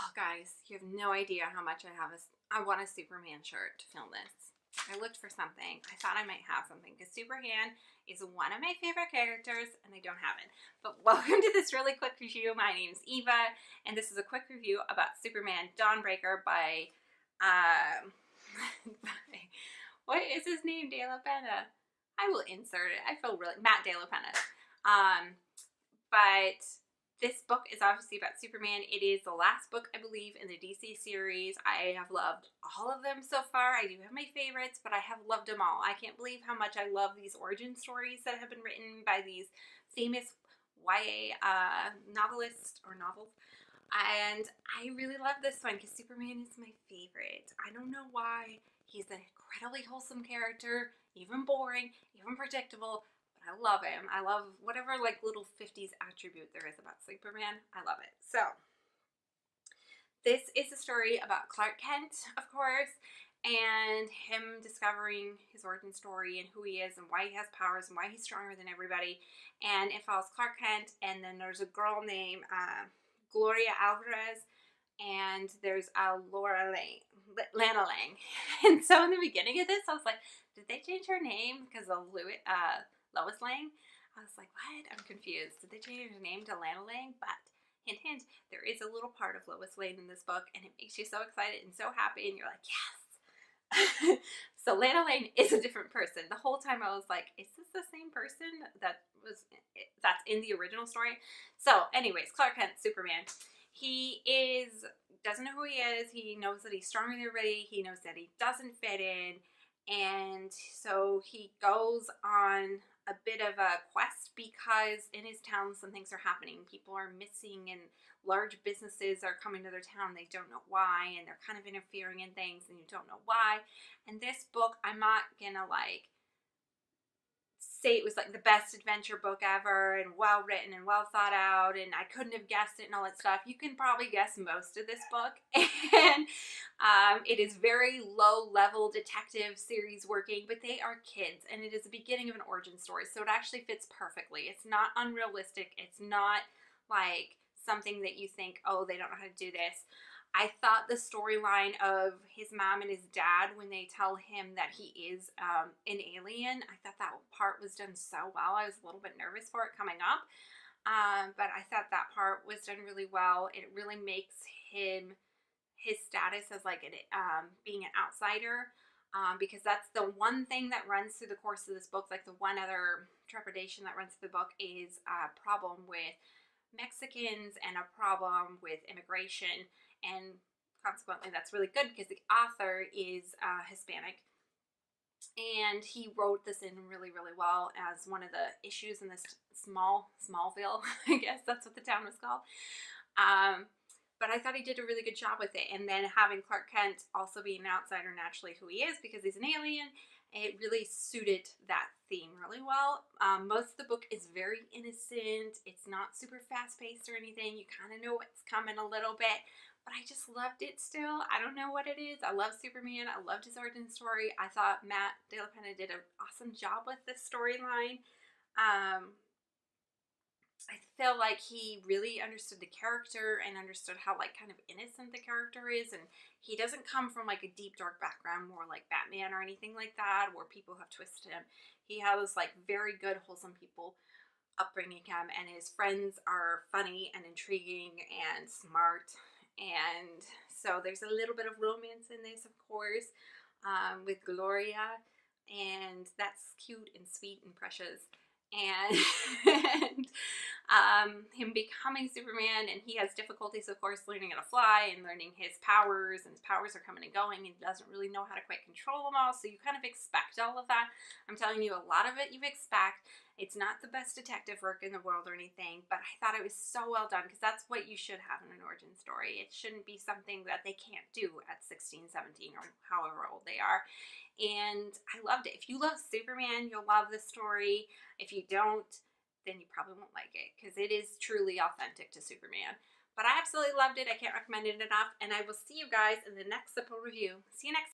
Oh, guys, you have no idea how much I want a Superman shirt to film this. I looked for something. I thought I might have something because Superman is one of my favorite characters and I don't have it. But welcome to this really quick review. My name is Eva and this is a quick review about Superman Dawnbreaker by, what is his name? De La Pena. I will insert it. I feel really, Matt De La Pena. But this book is obviously about Superman. It is the last book, I believe, in the DC series. I have loved all of them so far. I do have my favorites, but I have loved them all. I can't believe how much I love these origin stories that have been written by these famous YA novelists or novels. And I really love this one because Superman is my favorite. I don't know why. He's an incredibly wholesome character, even boring, even predictable. I love him. I love whatever like little 50s attribute there is about Superman. I love it. So this is a story about Clark Kent, of course, and him discovering his origin story and who he is and why he has powers and why he's stronger than everybody. And it follows Clark Kent, and then there's a girl named Gloria Alvarez, and there's Lana Lang. And so in the beginning of this, I was like, did they change her name because of Lois Lane? I was like, what? I'm confused. Did they change her name to Lana Lang? But hint, hint, there is a little part of Lois Lane in this book, and it makes you so excited and so happy, and you're like, yes. So Lana Lang is a different person. The whole time I was like, is this the same person that's in the original story? So anyways, Clark Kent, Superman. He doesn't know who he is. He knows that he's stronger than everybody. He knows that he doesn't fit in. And so he goes on a bit of a quest because in his town some things are happening. People are missing and large businesses are coming to their town. They don't know why, and they're kind of interfering in things and you don't know why. And this book, I'm not gonna like say it was like the best adventure book ever and well written and well thought out and I couldn't have guessed it and all that stuff. You can probably guess most of this book. And it is very low level detective series working, but they are kids and it is the beginning of an origin story, so it actually fits perfectly. It's not unrealistic. It's not like something that you think, oh, they don't know how to do this. I thought the storyline of his mom and his dad when they tell him that he is an alien, I thought that part was done so well. I was a little bit nervous for it coming up, but I thought that part was done really well. It really makes his status as like being an outsider, because that's the one thing that runs through the course of this book. Like the one other trepidation that runs through the book is a problem with Mexicans and a problem with immigration, and consequently that's really good because the author is Hispanic, and he wrote this in really well as one of the issues in this Smallville. I guess that's what the town was called. But I thought he did a really good job with it, and then having Clark Kent also be an outsider naturally who he is because he's an alien, it really suited that theme really well. Most of the book is very innocent. It's not super fast-paced or anything. You kind of know what's coming a little bit, but I just loved it still. I don't know what it is. I love Superman. I loved his origin story. I thought Matt De La Pena did an awesome job with this storyline. I feel like he really understood the character and understood how like kind of innocent the character is, and he doesn't come from like a deep dark background more like Batman or anything like that where people have twisted him. He has like very good wholesome people upbringing him, and his friends are funny and intriguing and smart, and so there's a little bit of romance in this, of course, with Gloria, and that's cute and sweet and precious. And him becoming Superman, and he has difficulties, of course, learning how to fly and learning his powers, and his powers are coming and going, and he doesn't really know how to quite control them all, so you kind of expect all of that. I'm telling you, a lot of it you expect. It's not the best detective work in the world or anything, but I thought it was so well done because that's what you should have in an origin story. It shouldn't be something that they can't do at 16, 17, or however old they are. And I loved it. If you love Superman, you'll love this story. If you don't, then you probably won't like it because it is truly authentic to Superman. But I absolutely loved it. I can't recommend it enough. And I will see you guys in the next simple review. See you next time.